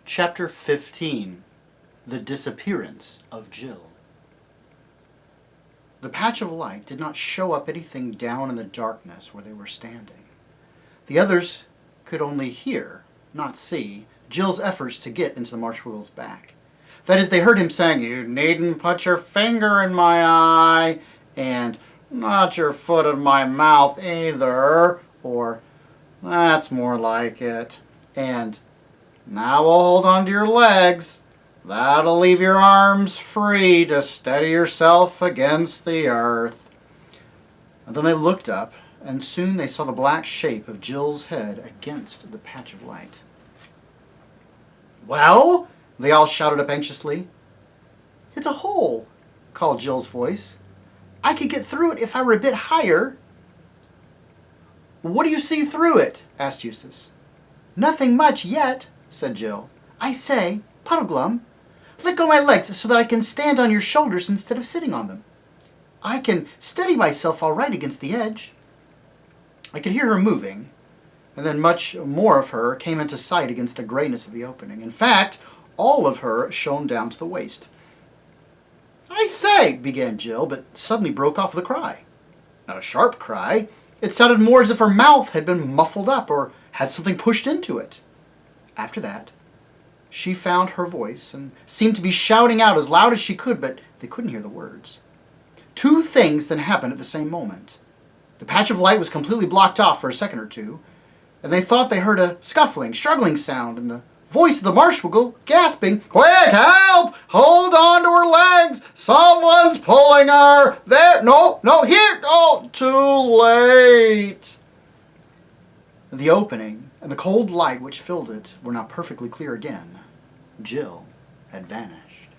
Chapter 15. The Disappearance of Jill. The patch of light did not show up anything down in the darkness where they were standing. The others could only hear, not see, Jill's efforts to get into the Marshwallow's back. That is, they heard him saying, "You needn't put your finger in my eye," and "not your foot in my mouth either," or "that's more like it," and "now we'll hold on to your legs. That'll leave your arms free to steady yourself against the earth." And then they looked up, and soon they saw the black shape of Jill's head against the patch of light. "Well?" they all shouted up anxiously. "It's a hole," called Jill's voice. "I could get through it if I were a bit higher." "What do you see through it?" asked Eustace. "Nothing much yet," said Jill. "I say, Puddleglum, let go my legs so that I can stand on your shoulders instead of sitting on them. I can steady myself all right against the edge." I could hear her moving, and then much more of her came into sight against the grayness of the opening. In fact, all of her shone down to the waist. "I say," began Jill, but suddenly broke off with a cry. Not a sharp cry. It sounded more as if her mouth had been muffled up or had something pushed into it. After that, she found her voice and seemed to be shouting out as loud as she could, but they couldn't hear the words. Two things then happened at the same moment. The patch of light was completely blocked off for a second or two, and they thought they heard a scuffling, struggling sound, and the voice of the Marshwiggle gasping, "Quick, help! Hold on to her legs! Someone's pulling her! There! No, here! Oh, too late!" The opening and the cold light which filled it were now perfectly clear again. Jill had vanished.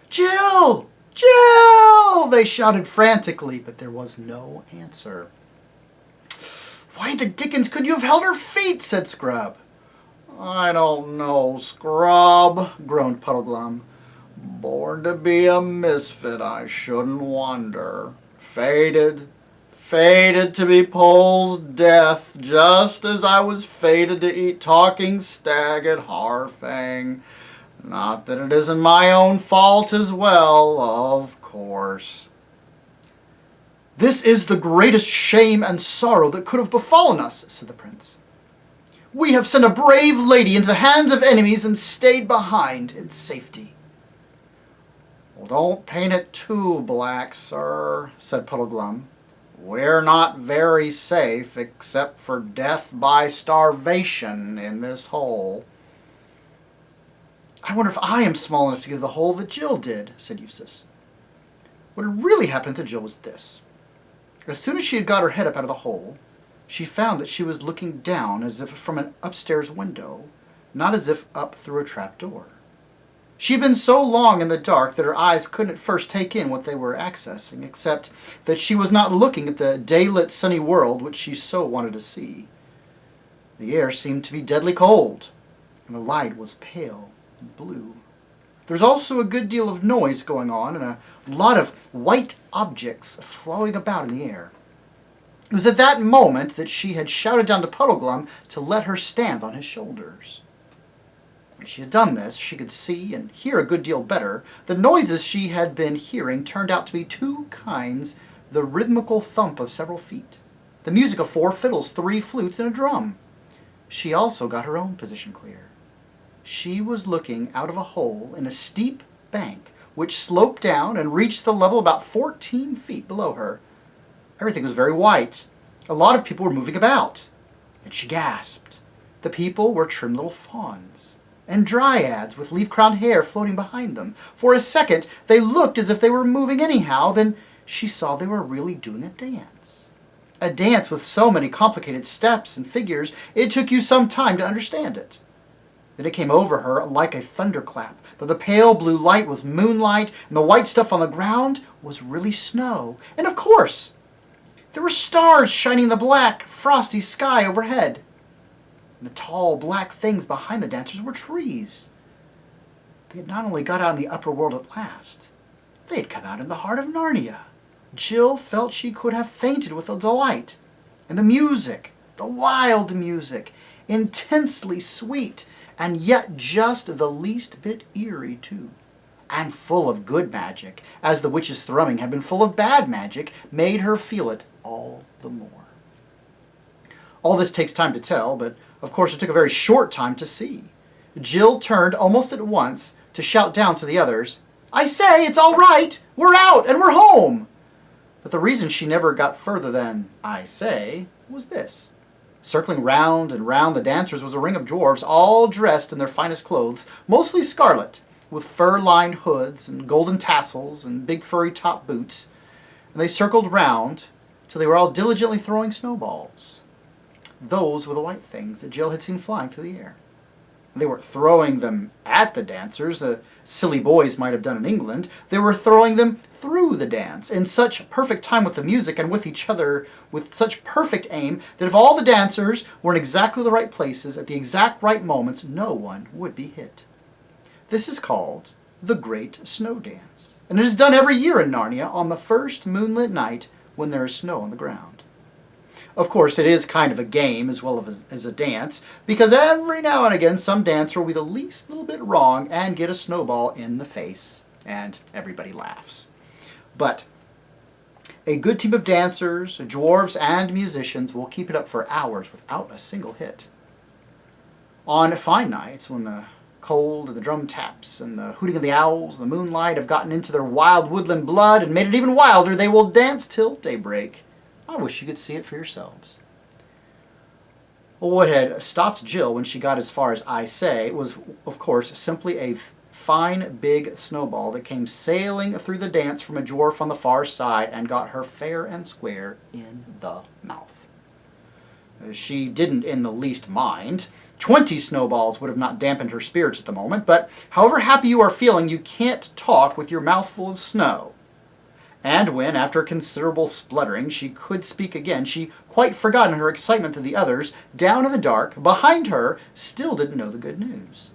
"Jill! Jill!" they shouted frantically, but there was no answer. "Why the dickens could you have held her feet?" said Scrub. "I don't know, Scrub," groaned Puddleglum. "Born to be a misfit, I shouldn't wonder. Fated to be Pole's death, just as I was fated to eat talking stag at Harfang. Not that it isn't my own fault as well, of course." "This is the greatest shame and sorrow that could have befallen us," said the prince. "We have sent a brave lady into the hands of enemies and stayed behind in safety." "Well, don't paint it too black, sir," said Puddleglum. "We're not very safe, except for death by starvation in this hole." "I wonder if I am small enough to get the hole that Jill did," said Eustace. What had really happened to Jill was this. As soon as she had got her head up out of the hole, she found that she was looking down as if from an upstairs window, not as if up through a trap door. She had been so long in the dark that her eyes couldn't at first take in what they were accessing, except that she was not looking at the day-lit sunny world which she so wanted to see. The air seemed to be deadly cold, and the light was pale and blue. There was also a good deal of noise going on, and a lot of white objects flowing about in the air. It was at that moment that she had shouted down to Puddleglum to let her stand on his shoulders. When she had done this, she could see and hear a good deal better. The noises she had been hearing turned out to be two kinds: the rhythmical thump of several feet, the music of 4 fiddles, 3 flutes, and a drum. She also got her own position clear. She was looking out of a hole in a steep bank which sloped down and reached the level about 14 feet below her. Everything was very white. A lot of people were moving about. And she gasped. The people were trim little fawns and dryads with leaf-crowned hair floating behind them. For a second, they looked as if they were moving anyhow. Then she saw they were really doing a dance. A dance with so many complicated steps and figures, it took you some time to understand it. Then it came over her like a thunderclap that the pale blue light was moonlight and the white stuff on the ground was really snow. And of course, there were stars shining in the black, frosty sky overhead. And the tall, black things behind the dancers were trees. They had not only got out in the upper world at last, they had come out in the heart of Narnia. Jill felt she could have fainted with the delight. And the music, the wild music, intensely sweet and yet just the least bit eerie too, and full of good magic, as the witch's thrumming had been full of bad magic, made her feel it all the more. All this takes time to tell, but of course it took a very short time to see. Jill turned almost at once to shout down to the others, "I say, it's all right! We're out and we're home!" But the reason she never got further than "I say" was this. Circling round and round the dancers was a ring of dwarves, all dressed in their finest clothes, mostly scarlet, with fur-lined hoods and golden tassels and big furry top boots, and they circled round till they were all diligently throwing snowballs. Those were the white things that Jill had seen flying through the air. They weren't throwing them at the dancers, silly boys might have done in England. They were throwing them through the dance, in such perfect time with the music and with each other, with such perfect aim, that if all the dancers were in exactly the right places at the exact right moments, no one would be hit. This is called the Great Snow Dance, and it is done every year in Narnia on the first moonlit night when there is snow on the ground. Of course, it is kind of a game as well as a dance, because every now and again some dancer will be the least little bit wrong and get a snowball in the face, and everybody laughs. But a good team of dancers, dwarves, and musicians will keep it up for hours without a single hit. On fine nights, when the cold and the drum taps and the hooting of the owls and the moonlight have gotten into their wild woodland blood and made it even wilder, they will dance till daybreak. I wish you could see it for yourselves. Well, what had stopped Jill when she got as far as "I say" was, of course, simply a fine big snowball that came sailing through the dance from a dwarf on the far side and got her fair and square in the mouth. She didn't in the least mind. 20 snowballs would have not dampened her spirits at the moment, but however happy you are feeling, you can't talk with your mouth full of snow. And when, after considerable spluttering, she could speak again, she quite forgot in her excitement that the others, down in the dark, behind her, still didn't know the good news.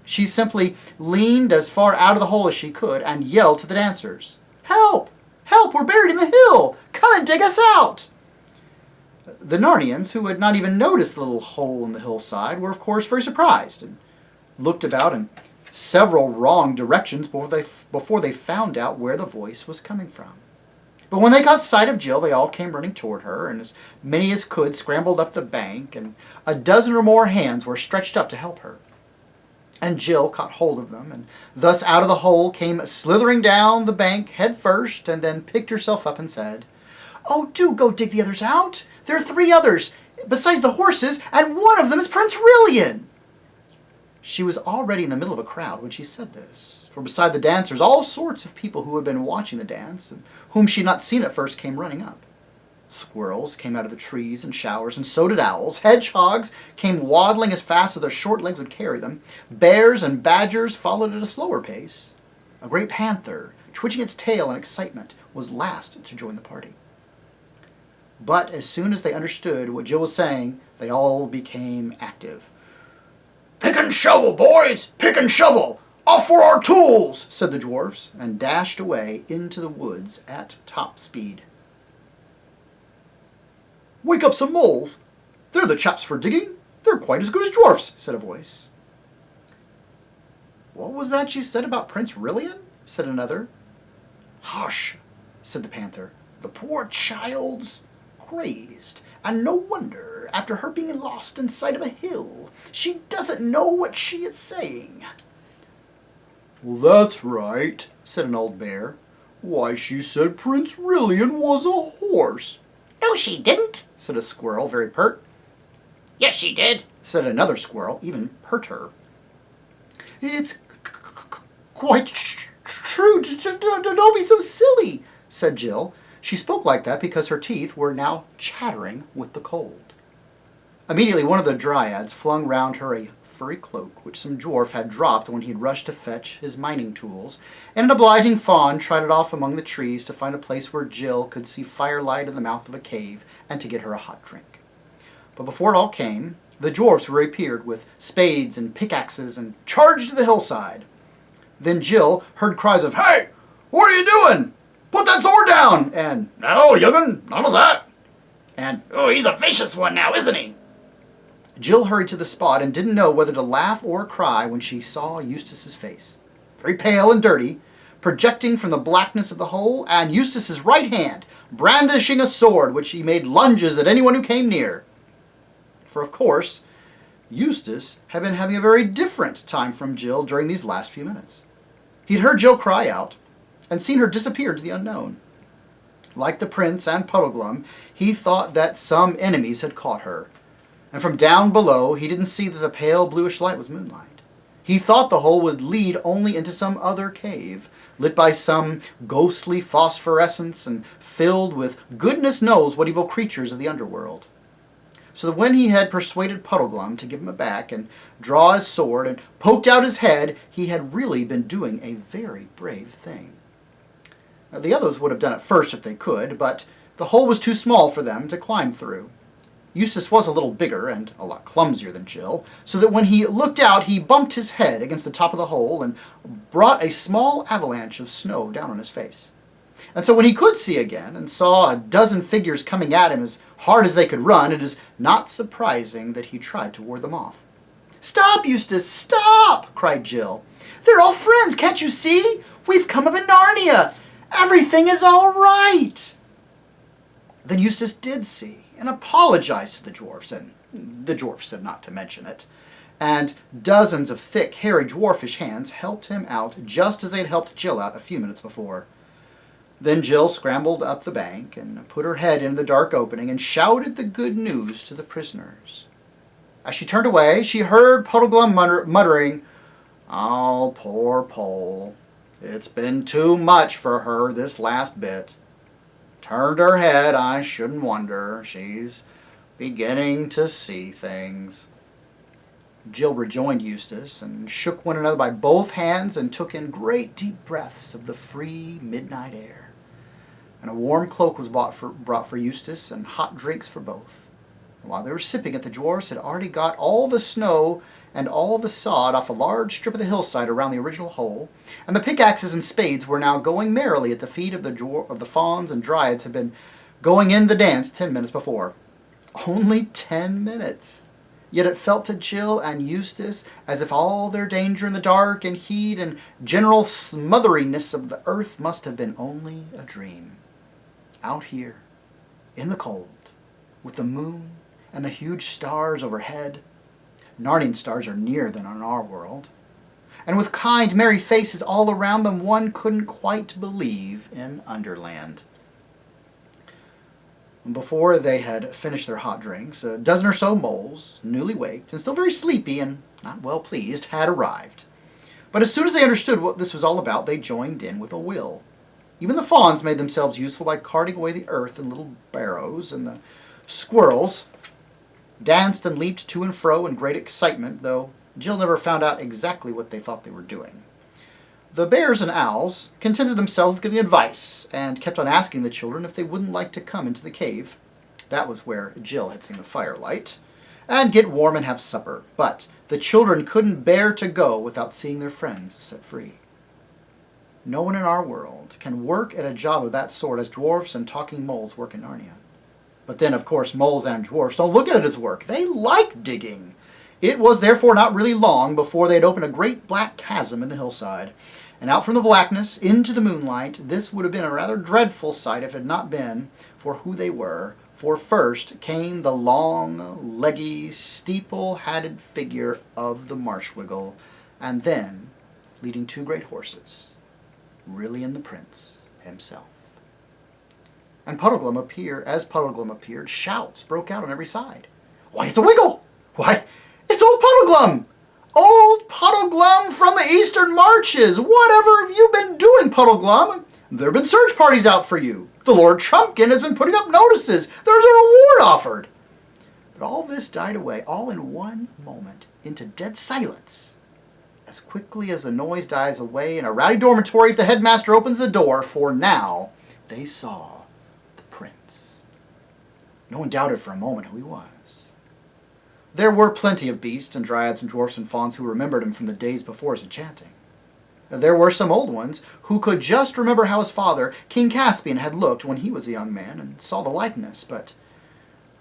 She simply leaned as far out of the hole as she could and yelled to the dancers, "Help! Help! We're buried in the hill! Come and dig us out!" The Narnians, who had not even noticed the little hole in the hillside, were of course very surprised and looked about in several wrong directions before they found out where the voice was coming from. But when they got sight of Jill, they all came running toward her, and as many as could scrambled up the bank, and a dozen or more hands were stretched up to help her. And Jill caught hold of them, and thus out of the hole came slithering down the bank head first, and then picked herself up and said, "Oh, do go dig the others out! There are 3 others, besides the horses, and one of them is Prince Rilian!" She was already in the middle of a crowd when she said this, for beside the dancers all sorts of people who had been watching the dance, and whom she had not seen at first, came running up. Squirrels came out of the trees in showers, and so did owls. Hedgehogs came waddling as fast as their short legs would carry them. Bears and badgers followed at a slower pace. A great panther, twitching its tail in excitement, was last to join the party. But as soon as they understood what Jill was saying, they all became active. "Pick and shovel, boys! Pick and shovel! Off for our tools!" said the dwarfs, and dashed away into the woods at top speed. "Wake up some moles! They're the chaps for digging! They're quite as good as dwarfs!" said a voice. "What was that you said about Prince Rilian?" said another. "Hush!" said the panther. "The poor child's crazed, and no wonder, after her being lost in sight of a hill. She doesn't know what she is saying." "Well, that's right," said an old bear. "Why, she said Prince Rilian was a horse." "No, she didn't," said a squirrel, very pert. "Yes, she did," said another squirrel, even perter. "It's quite true. Don't be so silly," said Jill. She spoke like that because her teeth were now chattering with the cold. Immediately one of the dryads flung round her a furry cloak, which some dwarf had dropped when he had rushed to fetch his mining tools, and an obliging fawn trotted off among the trees to find a place where Jill could see firelight in the mouth of a cave and to get her a hot drink. But before it all came, the dwarfs reappeared with spades and pickaxes and charged to the hillside. Then Jill heard cries of, "Hey, what are you doing? Put that sword down!" and "No, young'un, none of that." and "Oh, he's a vicious one now, isn't he?" Jill hurried to the spot and didn't know whether to laugh or cry when she saw Eustace's face, very pale and dirty, projecting from the blackness of the hole, and Eustace's right hand brandishing a sword which he made lunges at anyone who came near. For of course, Eustace had been having a very different time from Jill during these last few minutes. He'd heard Jill cry out and seen her disappear into the unknown. Like the prince and Puddleglum, he thought that some enemies had caught her, and from down below he didn't see that the pale bluish light was moonlight. He thought the hole would lead only into some other cave, lit by some ghostly phosphorescence and filled with goodness knows what evil creatures of the underworld. So that when he had persuaded Puddleglum to give him it back and draw his sword and poked out his head, he had really been doing a very brave thing. Now, the others would have done it first if they could, but the hole was too small for them to climb through. Eustace was a little bigger and a lot clumsier than Jill, so that when he looked out he bumped his head against the top of the hole and brought a small avalanche of snow down on his face. And so when he could see again and saw a dozen figures coming at him as hard as they could run, it is not surprising that he tried to ward them off. "Stop, Eustace, stop!" cried Jill. "They're all friends, can't you see? We've come up in Narnia. Everything is all right." Then Eustace did see and apologized to the dwarfs, and the dwarfs said not to mention it. And dozens of thick, hairy, dwarfish hands helped him out just as they had helped Jill out a few minutes before. Then Jill scrambled up the bank and put her head in the dark opening and shouted the good news to the prisoners. As she turned away, she heard Puddleglum muttering, "Oh, poor Pole. It's been too much for her this last bit. Turned her head, I shouldn't wonder. She's beginning to see things." Jill rejoined Eustace and shook one another by both hands and took in great deep breaths of the free midnight air. And a warm cloak was brought for Eustace and hot drinks for both. And while they were sipping it, the dwarfs had already got all the snow and all the sod off a large strip of the hillside around the original hole, and the pickaxes and spades were now going merrily at the feet of the fauns and dryads had been going in the dance 10 minutes before. Only 10 minutes! Yet it felt to Jill and Eustace as if all their danger in the dark and heat and general smotheriness of the earth must have been only a dream. Out here, in the cold, with the moon and the huge stars overhead. Narnian stars are nearer than on our world. And with kind, merry faces all around them, one couldn't quite believe in Underland. Before they had finished their hot drinks, a dozen or so moles, newly waked and still very sleepy and not well pleased, had arrived. But as soon as they understood what this was all about, they joined in with a will. Even the fawns made themselves useful by carting away the earth in little barrows, and the squirrels danced and leaped to and fro in great excitement, though Jill never found out exactly what they thought they were doing. The bears and owls contented themselves with giving advice, and kept on asking the children if they wouldn't like to come into the cave. That was where Jill had seen the firelight, and get warm and have supper. But the children couldn't bear to go without seeing their friends set free. No one in our world can work at a job of that sort as dwarfs and talking moles work in Narnia. But then, of course, moles and dwarfs don't look at it as work. They like digging. It was therefore not really long before they had opened a great black chasm in the hillside. And out from the blackness into the moonlight, this would have been a rather dreadful sight if it had not been for who they were. For first came the long, leggy, steeple-hatted figure of the Marshwiggle, and then, leading two great horses, really the Prince himself. And as Puddleglum appeared, shouts broke out on every side. "Why, it's a Wiggle! Why, it's old Puddleglum! Old Puddleglum from the Eastern Marches! Whatever have you been doing, Puddleglum? There have been search parties out for you. The Lord Trumpkin has been putting up notices. There's a reward offered." But all this died away, all in one moment, into dead silence. As quickly as the noise dies away in a rowdy dormitory, if the headmaster opens the door, for now they saw the prince. No one doubted for a moment who he was. There were plenty of beasts and dryads and dwarfs and fauns who remembered him from the days before his enchanting. There were some old ones who could just remember how his father, King Caspian, had looked when he was a young man and saw the likeness, but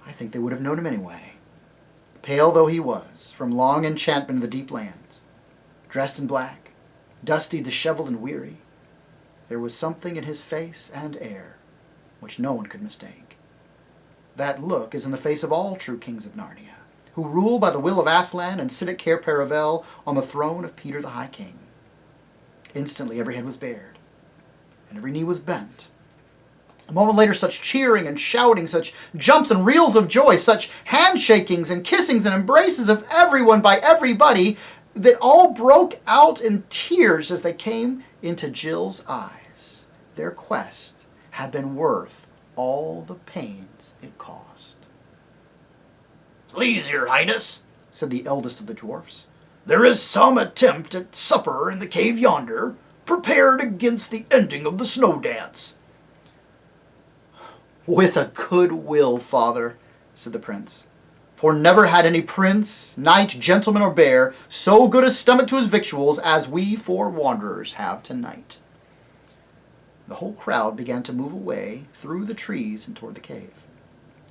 I think they would have known him anyway. pale though he was, from long enchantment of the deep lands, dressed in black, dusty, disheveled, and weary, there was something in his face and air which no one could mistake. That look is in the face of all true kings of Narnia, who rule by the will of Aslan and sit at Cair Paravel on the throne of Peter the High King. Instantly every head was bared, and every knee was bent. A moment later, such cheering and shouting, such jumps and reels of joy, such handshakings and kissings and embraces of everyone by everybody, that all broke out in tears as they came into Jill's eyes. Their quest had been worth all the pains it cost. "Please, your highness," said the eldest of the dwarfs, "there is some attempt at supper in the cave yonder, prepared against the ending of the snow dance." "With a good will, father," said the prince. "For never had any prince, knight, gentleman, or bear so good a stomach to his victuals as we four wanderers have tonight." The whole crowd began to move away through the trees and toward the cave.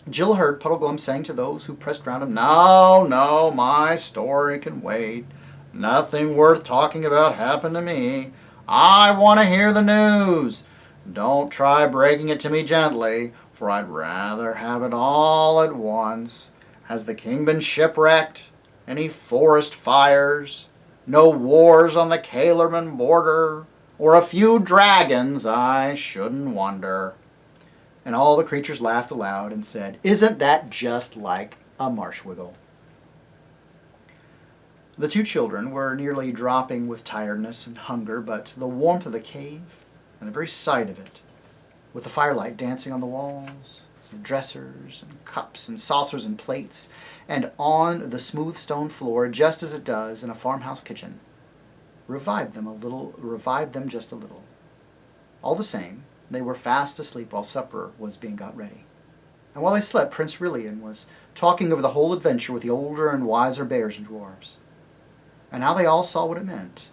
Jill heard Puddleglum saying to those who pressed round him, "No, no, my story can wait. Nothing worth talking about happened to me. I want to hear the news. Don't try breaking it to me gently, for I'd rather have it all at once. Has the king been shipwrecked? Any forest fires? No wars on the Caelerman border? Or a few dragons? I shouldn't wonder." And all the creatures laughed aloud and said, "Isn't that just like a marshwiggle?" The two children were nearly dropping with tiredness and hunger, but the warmth of the cave and the very sight of it, with the firelight dancing on the walls, and dressers and cups and saucers and plates, and on the smooth stone floor, just as it does in a farmhouse kitchen, revived them just a little. All the same, they were fast asleep while supper was being got ready. And while they slept, Prince Rilian was talking over the whole adventure with the older and wiser bears and dwarves. And now they all saw what it meant.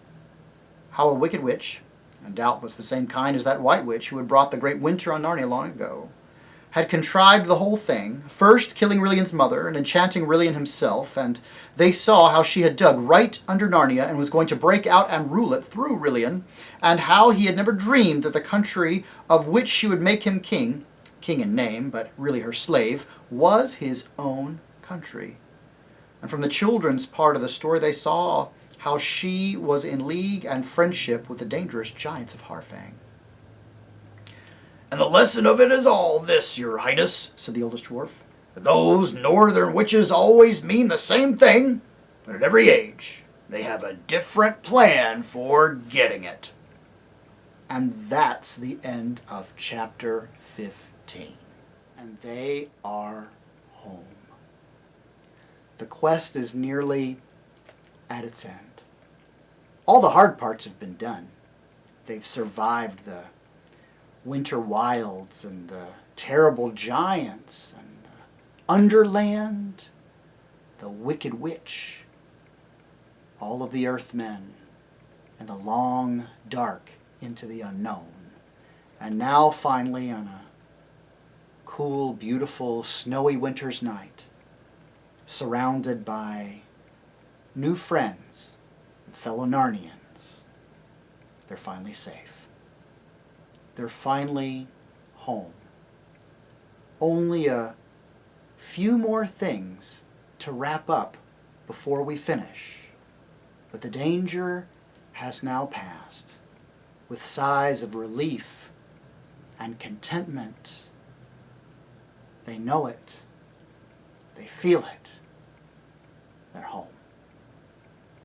How a wicked witch, and doubtless the same kind as that white witch who had brought the great winter on Narnia long ago, had contrived the whole thing, first killing Rilian's mother and enchanting Rilian himself, and they saw how she had dug right under Narnia and was going to break out and rule it through Rilian, and how he had never dreamed that the country of which she would make him king in name, but really her slave, was his own country. And from the children's part of the story, they saw how she was in league and friendship with the dangerous giants of Harfang. "And the lesson of it is all this, your highness," said the oldest dwarf. "that those northern witches always mean the same thing, but at every age they have a different plan for getting it." And that's the end of chapter 15. And they are home. The quest is nearly at its end. All the hard parts have been done. They've survived the winter wilds and the terrible giants and the underland, the wicked witch, all of the earthmen, and the long dark into the unknown. And now finally, on a cool, beautiful, snowy winter's night, surrounded by new friends and fellow Narnians, they're finally safe. They're finally home. Only a few more things to wrap up before we finish, but the danger has now passed, with sighs of relief and contentment. They know it. They feel it. They're home.